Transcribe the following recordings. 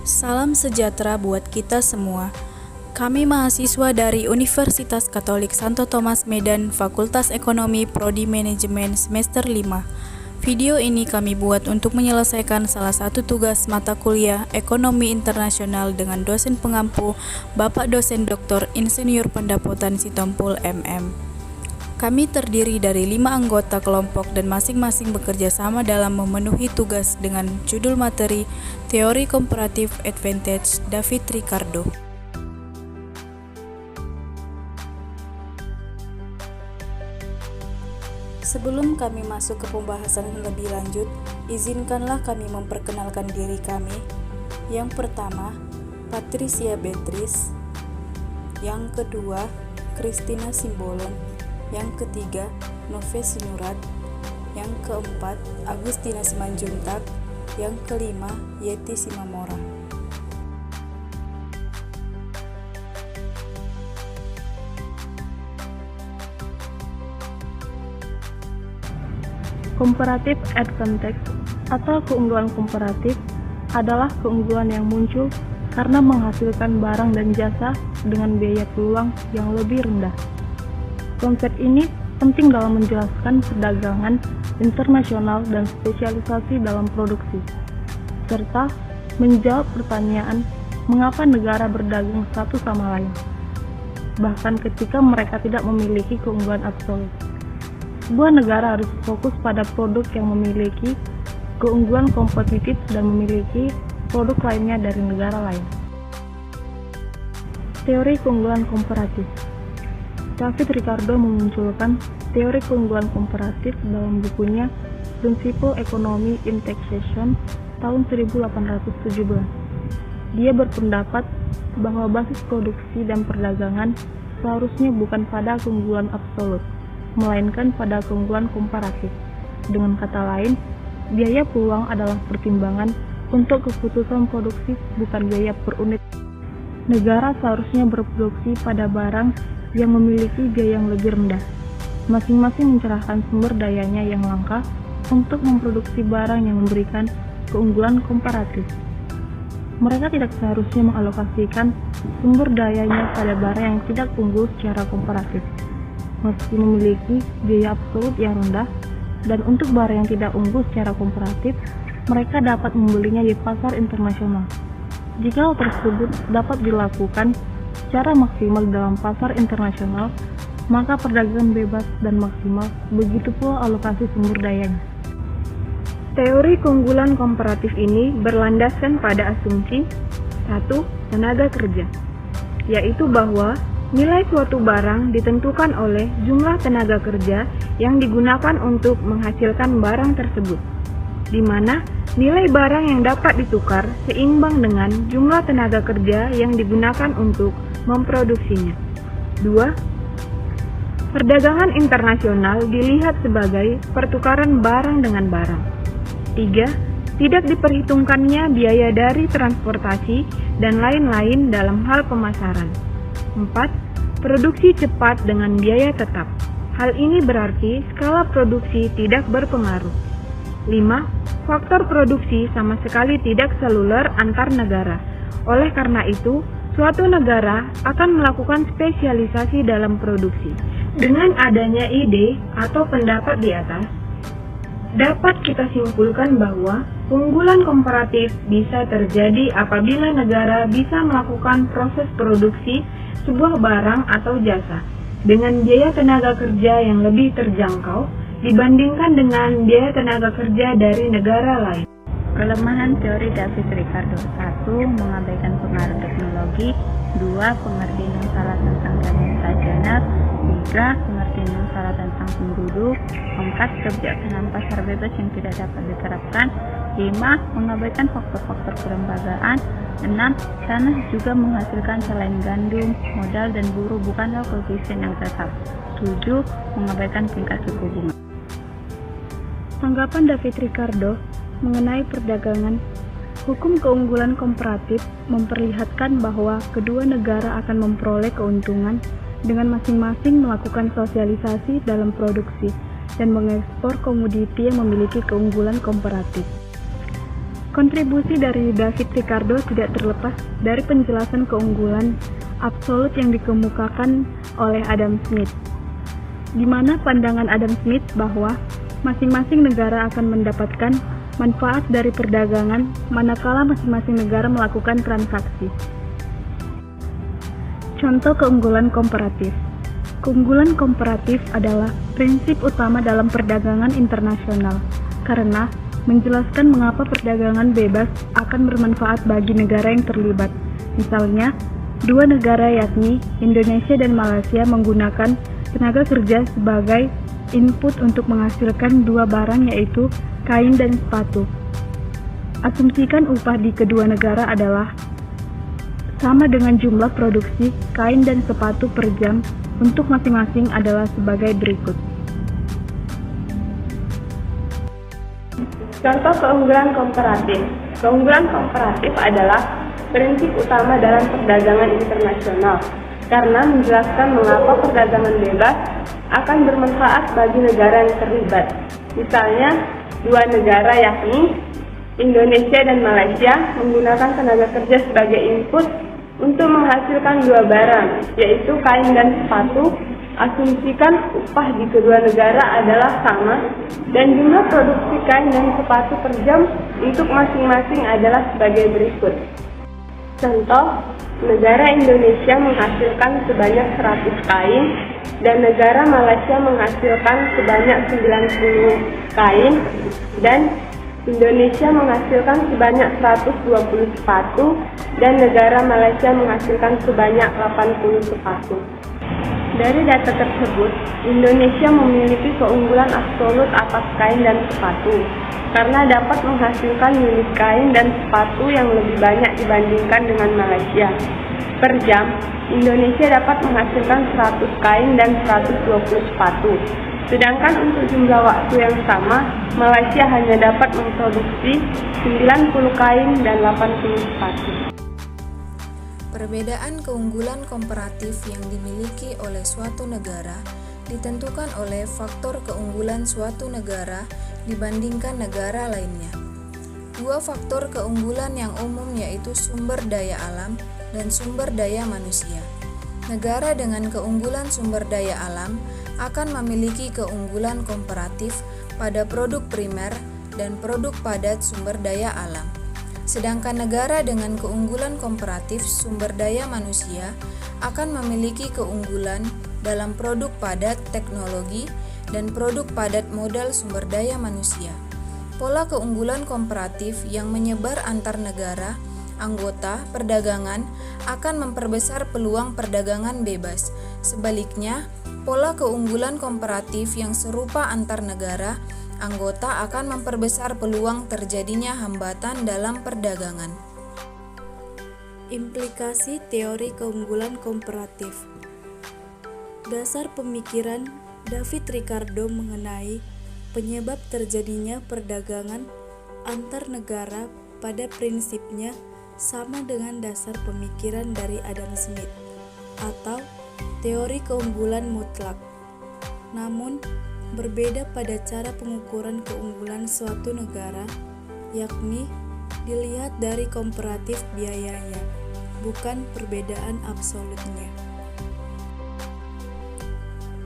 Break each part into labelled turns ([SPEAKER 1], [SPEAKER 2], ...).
[SPEAKER 1] Salam sejahtera buat kita semua. Kami mahasiswa dari Universitas Katolik Santo Thomas Medan, Fakultas Ekonomi Prodi Manajemen semester 5. Video ini kami buat untuk menyelesaikan salah satu tugas mata kuliah Ekonomi Internasional dengan dosen pengampu, Bapak dosen Dr. Insinyur Pendapotan Sitompul MM. Kami terdiri dari 5 anggota kelompok dan masing-masing bekerja sama dalam memenuhi tugas dengan judul materi Teori Comparative Advantage David Ricardo. Sebelum kami masuk ke pembahasan lebih lanjut, izinkanlah kami memperkenalkan diri kami. Yang pertama, Patricia Beatrice. Yang kedua, Christina Simbolon. Yang ketiga, Nove Sinurat. Yang keempat, Agustina Simanjuntak. Yang kelima, Yeti Simamora.
[SPEAKER 2] Comparative advantage atau keunggulan komparatif adalah keunggulan yang muncul karena menghasilkan barang dan jasa dengan biaya peluang yang lebih rendah. Konsep ini penting dalam menjelaskan perdagangan internasional dan spesialisasi dalam produksi, serta menjawab pertanyaan mengapa negara berdagang satu sama lain, bahkan ketika mereka tidak memiliki keunggulan absolut. Sebuah negara harus fokus pada produk yang memiliki keunggulan kompetitif dan memiliki produk lainnya dari negara lain. Teori keunggulan komparatif. David Ricardo memunculkan teori keunggulan komparatif dalam bukunya Principles Economy in Taxation tahun 1817. Dia berpendapat bahwa basis produksi dan perdagangan seharusnya bukan pada keunggulan absolut, melainkan pada keunggulan komparatif. Dengan kata lain, biaya peluang adalah pertimbangan untuk keputusan produksi, bukan biaya per unit. Negara seharusnya berproduksi pada barang yang memiliki biaya yang lebih rendah. Masing-masing mencerahkan sumber dayanya yang langka untuk memproduksi barang yang memberikan keunggulan komparatif. Mereka tidak seharusnya mengalokasikan sumber dayanya pada barang yang tidak unggul secara komparatif, meski memiliki biaya absolut yang rendah, dan untuk barang yang tidak unggul secara komparatif, mereka dapat membelinya di pasar internasional. Jika hal tersebut dapat dilakukan secara maksimal dalam pasar internasional, maka perdagangan bebas dan maksimal, begitu pula alokasi sumber dayanya. Teori keunggulan komparatif ini berlandaskan pada asumsi 1. Tenaga kerja, yaitu bahwa nilai suatu barang ditentukan oleh jumlah tenaga kerja yang digunakan untuk menghasilkan barang tersebut, di mana nilai barang yang dapat ditukar seimbang dengan jumlah tenaga kerja yang digunakan untuk memproduksinya. 2. Perdagangan internasional dilihat sebagai pertukaran barang dengan barang. 3. Tidak diperhitungkannya biaya dari transportasi dan lain-lain dalam hal pemasaran. 4. Produksi cepat dengan biaya tetap. Hal ini berarti skala produksi tidak berpengaruh. 5. Faktor produksi sama sekali tidak seluler antar negara. Oleh karena itu, suatu negara akan melakukan spesialisasi dalam produksi. Dengan adanya ide atau pendapat di atas, dapat kita simpulkan bahwa keunggulan komparatif bisa terjadi apabila negara bisa melakukan proses produksi sebuah barang atau jasa dengan biaya tenaga kerja yang lebih terjangkau dibandingkan dengan biaya tenaga kerja dari negara lain.
[SPEAKER 3] Kelemahan teori David Ricardo: 1. Mengabaikan pengaruh teknologi. 2. Pengertian yang salah tentang dana stasioner. 3. Pengertian yang salah tentang penduduk. 4. Kebijaksanaan pasar bebas yang tidak dapat diterapkan. 5. Mengabaikan faktor-faktor kelembagaan. 6. Tanah juga menghasilkan selain gandum, modal, dan buruh bukanlah koefisien yang tetap. 7. Mengabaikan tingkat suku bunga.
[SPEAKER 2] Tanggapan David Ricardo mengenai perdagangan. Hukum keunggulan komparatif memperlihatkan bahwa kedua negara akan memperoleh keuntungan dengan masing-masing melakukan sosialisasi dalam produksi dan mengekspor komoditi yang memiliki keunggulan komparatif. Kontribusi dari David Ricardo tidak terlepas dari penjelasan keunggulan absolut yang dikemukakan oleh Adam Smith, di mana pandangan Adam Smith bahwa masing-masing negara akan mendapatkan manfaat dari perdagangan manakala masing-masing negara melakukan transaksi. Contoh keunggulan komparatif. Keunggulan komparatif adalah prinsip utama dalam perdagangan internasional karena menjelaskan mengapa perdagangan bebas akan bermanfaat bagi negara yang terlibat. Misalnya, dua negara yakni Indonesia dan Malaysia menggunakan tenaga kerja sebagai input untuk menghasilkan dua barang yaitu kain dan sepatu. Asumsikan upah di kedua negara adalah sama dengan jumlah produksi kain dan sepatu per jam untuk masing-masing adalah sebagai berikut.
[SPEAKER 3] Contoh keunggulan komparatif. Keunggulan komparatif adalah prinsip utama dalam perdagangan internasional karena menjelaskan mengapa perdagangan bebas akan bermanfaat bagi negara yang terlibat. Misalnya, dua negara yakni Indonesia dan Malaysia menggunakan tenaga kerja sebagai input untuk menghasilkan dua barang, yaitu kain dan sepatu. Asumsikan upah di kedua negara adalah sama dan jumlah produksi kain dan sepatu per jam untuk masing-masing adalah sebagai berikut. Contoh, negara Indonesia menghasilkan sebanyak 100 kain dan negara Malaysia menghasilkan sebanyak 90 kain dan Indonesia menghasilkan sebanyak 120 sepatu dan negara Malaysia menghasilkan sebanyak 80 sepatu. Dari data tersebut, Indonesia memiliki keunggulan absolut atas kain dan sepatu karena dapat menghasilkan unit kain dan sepatu yang lebih banyak dibandingkan dengan Malaysia. Per jam, Indonesia dapat menghasilkan 100 kain dan 120 sepatu. Sedangkan untuk jumlah waktu yang sama, Malaysia hanya dapat memproduksi 90 kain dan 80 sepatu.
[SPEAKER 1] Perbedaan keunggulan komparatif yang dimiliki oleh suatu negara ditentukan oleh faktor keunggulan suatu negara dibandingkan negara lainnya. Dua faktor keunggulan yang umum yaitu sumber daya alam dan sumber daya manusia. Negara dengan keunggulan sumber daya alam akan memiliki keunggulan komparatif pada produk primer dan produk padat sumber daya alam. Sedangkan negara dengan keunggulan komparatif sumber daya manusia akan memiliki keunggulan dalam produk padat teknologi dan produk padat modal sumber daya manusia. Pola keunggulan komparatif yang menyebar antar negara, anggota perdagangan akan memperbesar peluang perdagangan bebas. Sebaliknya, pola keunggulan komparatif yang serupa antar negara, anggota akan memperbesar peluang terjadinya hambatan dalam perdagangan. Implikasi teori keunggulan komparatif. Dasar pemikiran David Ricardo mengenai penyebab terjadinya perdagangan antar negara pada prinsipnya sama dengan dasar pemikiran dari Adam Smith atau teori keunggulan mutlak. Namun, berbeda pada cara pengukuran keunggulan suatu negara, yakni dilihat dari komparatif biayanya, bukan perbedaan absolutnya.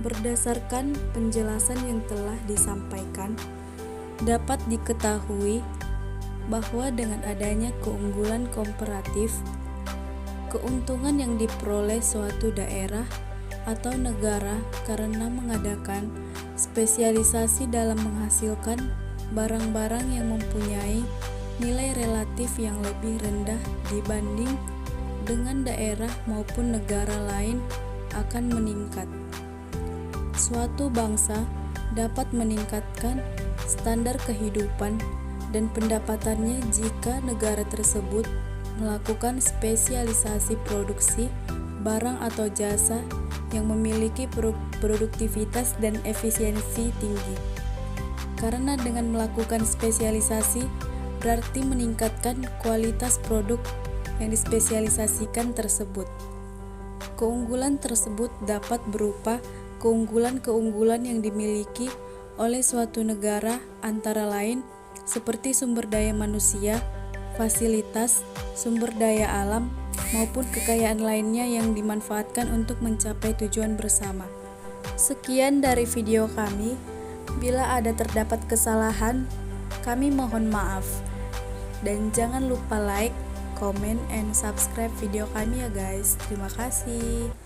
[SPEAKER 1] Berdasarkan penjelasan yang telah disampaikan, dapat diketahui bahwa dengan adanya keunggulan komparatif, keuntungan yang diperoleh suatu daerah atau negara karena mengadakan spesialisasi dalam menghasilkan barang-barang yang mempunyai nilai relatif yang lebih rendah dibanding dengan daerah maupun negara lain akan meningkat. Suatu bangsa dapat meningkatkan standar kehidupan dan pendapatannya jika negara tersebut melakukan spesialisasi produksi barang atau jasa yang memiliki produktivitas dan efisiensi tinggi. Karena dengan melakukan spesialisasi berarti meningkatkan kualitas produk yang dispesialisasikan tersebut. Keunggulan tersebut dapat berupa keunggulan-keunggulan yang dimiliki oleh suatu negara antara lain seperti sumber daya manusia, fasilitas, sumber daya alam, maupun kekayaan lainnya yang dimanfaatkan untuk mencapai tujuan bersama. Sekian dari video kami. Bila ada terdapat kesalahan, kami mohon maaf. Dan jangan lupa like, comment, and subscribe video kami ya guys. Terima kasih.